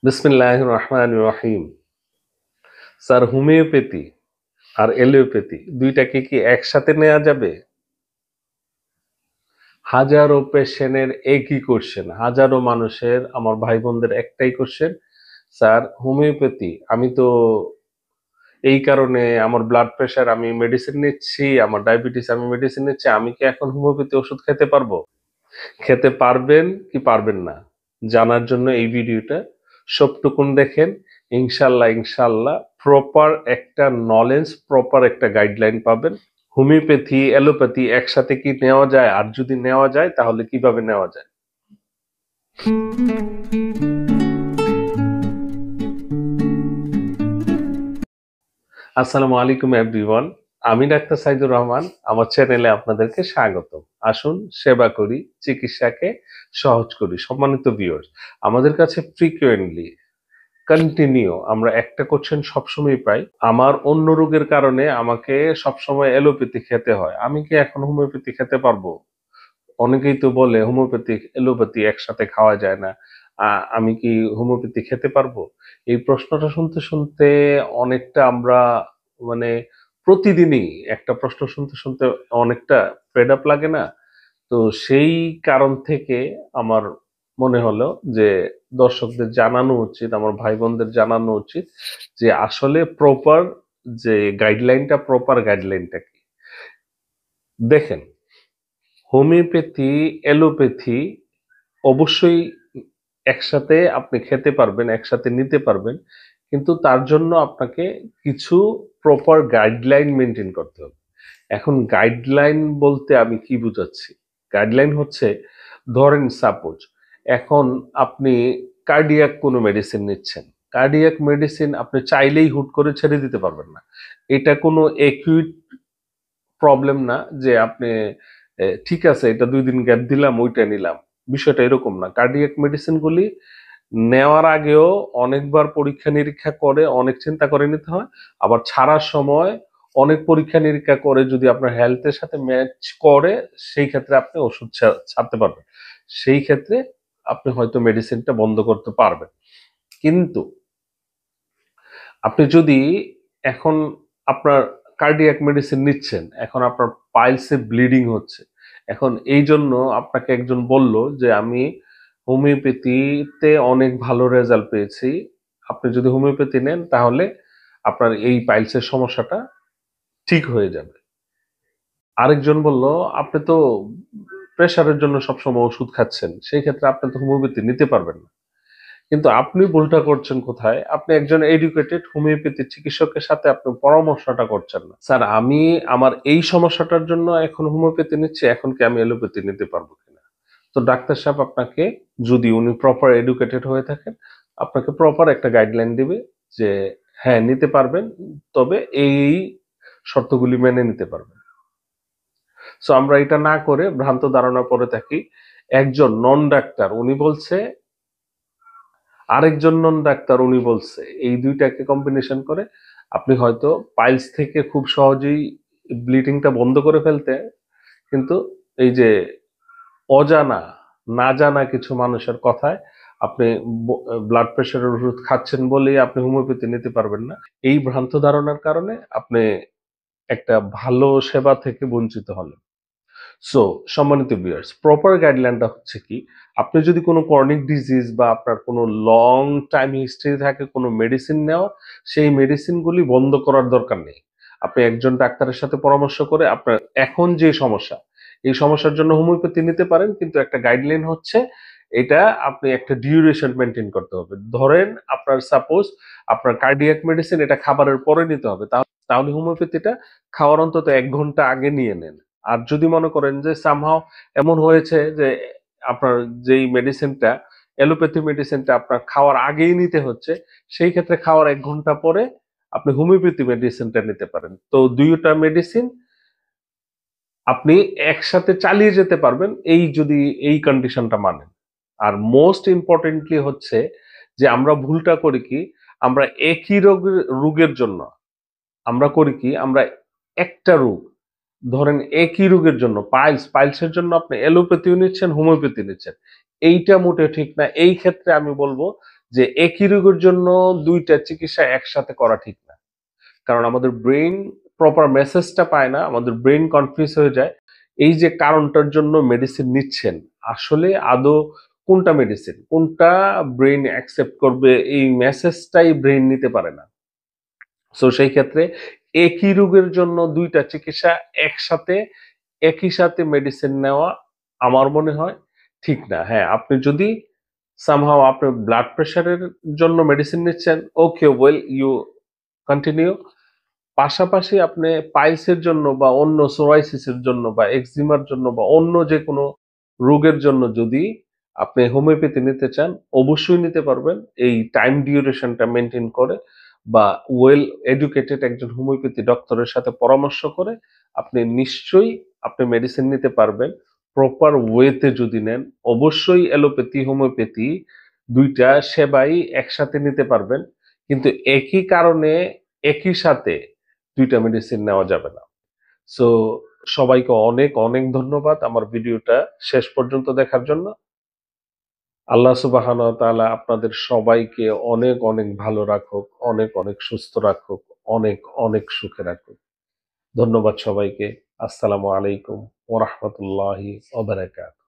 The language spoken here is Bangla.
বিসমিল্লাহির রহমানির রহিম। স্যার, হোমিওপ্যাথি আর এলোপ্যাথি দুইটাকে কি একসাথে নেওয়া যাবে? হাজারো পেশেন্টের একই কোশ্চেন, হাজারো মানুষের, আমার ভাই বোনদের একটাই কোশ্চেন, স্যার হোমিওপ্যাথি আমি তো এই কারণে আমার ব্লাড প্রেশার আমি মেডিসিন নিচ্ছি, আমার ডায়াবেটিস আমি মেডিসিন নিচ্ছি, আমি কি এখন হোমিওপ্যাথি ওষুধ খেতে পারবো? খেতে পারবেন কি পারবেন না জানার জন্য এই ভিডিওটা সবটুকুন দেখেন। ইনশাল্লাহ ইনশাল্লাহ প্রপার একটা নলেজ, প্রপার একটা গাইডলাইন পাবেন। হোমিওপ্যাথি অ্যালোপ্যাথি একসাথে কি নেওয়া যায়, আর যদি নেওয়া যায় তাহলে কিভাবে নেওয়া যায়। আসসালামু আলাইকুম এভরিওয়ান, আমি ডাক্তার সাইদুর রহমান। আমার চ্যানেলে আপনাদেরকে স্বাগত। আসুন সেবা করি, চিকিৎসাকে সহজ করি। সম্মানিত ভিউয়ার্স, আমাদের কাছে ফ্রিকুয়েন্টলি কন্টিনিউ আমরা একটা কোশ্চেন সবসময় পাই, আমার অন্য রোগের কারণে আমাকে সবসময় এলোপ্যাথি খেতে হয়, আমি কি এখন হোমিওপ্যাথি খেতে পারবো? অনেকেই তো বলে হোমিওপ্যাথি এলোপ্যাথি একসাথে খাওয়া যায় না, আমি কি হোমিওপ্যাথি খেতে পারবো? এই প্রশ্নটা শুনতে শুনতে অনেকটা আমরা মানে প্রতিদিনই একটা প্রশ্ন শুনতে শুনতে অনেকটা ফেড আপ লাগে না? তো সেই কারণ থেকে আমার মনে হলো যে দর্শকদের জানানো উচিত, আমার ভাই বোনদের জানানো উচিত যে আসলে প্রপার যে গাইডলাইনটা, প্রপার গাইডলাইনটা কি। দেখেন, হোমিওপ্যাথি এলোপ্যাথি অবশ্যই একসাথে আপনি খেতে পারবেন, একসাথে নিতে পারবেন, কিন্তু তার জন্য আপনাকে কিছু প্রপার গাইডলাইন মেনটেন করতে হবে। এখন গাইডলাইন বলতে আমি কি বুঝাচ্ছি? গাইডলাইন হচ্ছে, ধরেন সাপোজ এখন আপনি কার্ডিয়াক কোনো মেডিসিন নিচ্ছেন। কার্ডিয়াক মেডিসিন আপনি চাইলেই হুট করে ছেড়ে দিতে পারবেন না। এটা কোনো একিউট প্রবলেম না যে আপনি ঠিক আছে এটা ২ দিন গ্যাপ দিলাম ওইটা নিলাম। বিষয়টা এরকম না। কার্ডিয়াক মেডিসিন গুলি নেওয়ার আগেও অনেকবার পরীক্ষা নিরীক্ষা করে, অনেক চিন্তা করে নিতে হয়। আবার ছাড়ার সময় অনেক পরীক্ষা নিরীক্ষা করে, যদি আপনার হেলথের সাথে ম্যাচ করে সেই ক্ষেত্রে আপনি ওষুধ ছাড়তে পারবেন। সেই ক্ষেত্রে আপনি হয়তো মেডিসিনটা বন্ধ করতে পারবেন। কিন্তু আপনি যদি এখন আপনার কার্ডিয়াক মেডিসিন নিচ্ছেন, এখন আপনার পাইলসে ব্লিডিং হচ্ছে, এখন এই জন্য আপনাকে একজন বলল যে আমি হোমিওপ্যাথিতে অনেক ভালো রেজাল্ট পেয়েছি, আপনি যদি হোমিওপ্যাথি নেন তাহলে আপনার এই পাইলসের সমস্যাটা ঠিক হয়ে যাবে। আরেকজন বলল আপনি তো প্রেশারের জন্য সবসময় ওষুধ খাচ্ছেন, সেই ক্ষেত্রে আপনি তো হোমিওপ্যাথি নিতে পারবেন না। কিন্তু আপনি ভুলটা করছেন কোথায়? আপনি একজন এডুকেটেড হোমিওপ্যাথি চিকিৎসকের সাথে আপনি পরামর্শটা করছেন না। স্যার, আমি আমার এই সমস্যাটার জন্য এখন হোমিওপ্যাথি নিচ্ছি, এখন কি আমি এলোপ্যাথি নিতে পারবো কিনা? তো ডাক্তার সাহেব আপনাকে, যদি উনি প্রপার এডুকেটেড হয়ে থাকেন, আপনাকে প্রপার একটা গাইডলাইন দিবে যে হ্যাঁ নিতে পারবেন, তবে এই শর্তগুলি মেনে নিতে পারবেন। সো আমরা এটা না করে ভ্রান্ত ধারণা পড়ে থাকি। একজন নন ডাক্তার উনি বলছে, আরেকজন নন ডাক্তার উনি বলছে, এই দুইটাকে কম্বিনেশন করে আপনি হয়তো পাইলস থেকে খুব সহজেই ব্লিডিংটা বন্ধ করে ফেলতে, কিন্তু এই যে অজানা, না জানা কিছু মানুষের কথায় আপনি ব্লাড প্রেশারের ওষুধ খাচ্ছেন বলেই আপনি হোমিওপ্যাথি নিতে পারবেন না, এই ভ্রান্ত ধারণার কারণে আপনি একটা ভালো সেবা থেকে বঞ্চিত হলেন। সো সম্মানিত ভিউয়ার্স, প্রপার গাইডলাইনটা হচ্ছে কি, আপনি যদি কোনো ক্রনিক ডিজিজ বা আপনার কোনো লং টাইম হিস্ট্রি থাকে কোনো মেডিসিন নেওয়া, সেই মেডিসিনগুলি বন্ধ করার দরকার নেই। আপনি একজন ডাক্তারের সাথে পরামর্শ করে আপনার এখন যে সমস্যা, এই সমস্যার জন্য হোমিওপ্যাথি নিতে পারেন, কিন্তু একটা গাইডলাইন হচ্ছে এটা আপনি একটা ডিউরেশন মেনটেন করতে হবে। ধরেন আপনার সাপোজ আপনার কার্ডিয়াক মেডিসিন এটা খাবারের পরে নিতে হবে, তাহলে হোমিওপ্যাথিটা খাওয়ার অন্তত ১ ঘন্টা আগে নিয়ে নেন। আর যদি মনে করেন যে সামহাও এমন হয়েছে যে আপনার যেই মেডিসিনটা, অ্যালোপ্যাথি মেডিসিনটা আপনার খাওয়ার আগেই নিতে হচ্ছে, সেই ক্ষেত্রে খাওয়ার ১ ঘন্টা পরে আপনি হোমিওপ্যাথি মেডিসিনটা নিতে পারেন। তো দুইটা মেডিসিন আপনি একসাথে চালিয়ে যেতে পারবেন, এই যদি এই কন্ডিশনটা মানেন। আর মোস্ট ইম্পর্টেন্টলি হচ্ছে যে আমরা ভুলটা করি কি, আমরা একই রোগের জন্য আমরা করি কি, আমরা একটা রোগ, ধরেন একই রোগের জন্য পাইলসের জন্য আপনি অ্যালোপ্যাথিও নিচ্ছেন, হোমিওপ্যাথি নিচ্ছেন। এইটা মোটেও ঠিক না। এই ক্ষেত্রে আমি বলবো যে একই রোগের জন্য ২ টা চিকিৎসা একসাথে করা ঠিক না। কারণ আমাদের ব্রেইন প্রপার মেসেজটা পায় না, আমাদের ব্রেইন কনফিউজ হয়ে যায়। এই যে কারণটার জন্য মেডিসিন নিচ্ছেন, আসলে আদৌ কোনটা মেডিসিন, কোনটা ব্রেইন অ্যাকসেপ্ট করবে এই মেসেজটাই ব্রেইন নিতে পারে না। সো সেই ক্ষেত্রে একই রোগের জন্য ২ টা চিকিৎসা একসাথে একই সাথে মেডিসিন নেওয়া আমার মনে হয় ঠিক না। হ্যাঁ, আপনি যদি somehow আপনার ব্লাড প্রেশারের জন্য মেডিসিন নিচ্ছেন, ওকে ওয়েল ইউ কন্টিনিউ। পাশাপাশি আপনি পাইলসের জন্য বা অন্য সোরাইসিসের জন্য বা এক্সিমার জন্য বা অন্য যেকোনো রোগের জন্য যদি আপনি হোমিওপ্যাথি নিতে চান, অবশ্যই নিতে পারবেন এই টাইম ডিউরেশনটা মেইনটেইন করে বা ওয়েল এডুকেটেড একজন হোমিওপ্যাথি ডক্টরের সাথে পরামর্শ করে আপনি নিশ্চয়ই আপনি মেডিসিন নিতে পারবেন। প্রপার ওয়েতে যদি নেন, অবশ্যই অ্যালোপ্যাথি, হোমিওপ্যাথি ২ টা সেবাই একসাথে নিতে পারবেন। কিন্তু একই কারণে একই সাথে ২ টা মেডিসিন নেওয়া যাবে না। সো সবাইকে অনেক, অনেক ধন্যবাদ আমার ভিডিওটা শেষ পর্যন্ত দেখার জন্য। আল্লাহ সুবহানাহু ওয়া তাআলা আপনাদের সবাইকে অনেক, অনেক ভালো রাখুক, অনেক, অনেক সুস্থ রাখুক, অনেক, অনেক সুখে রাখুক। ধন্যবাদ সবাইকে। আসসালামু আলাইকুম ওয়া রাহমাতুল্লাহি ওয়া বারাকাতুহু।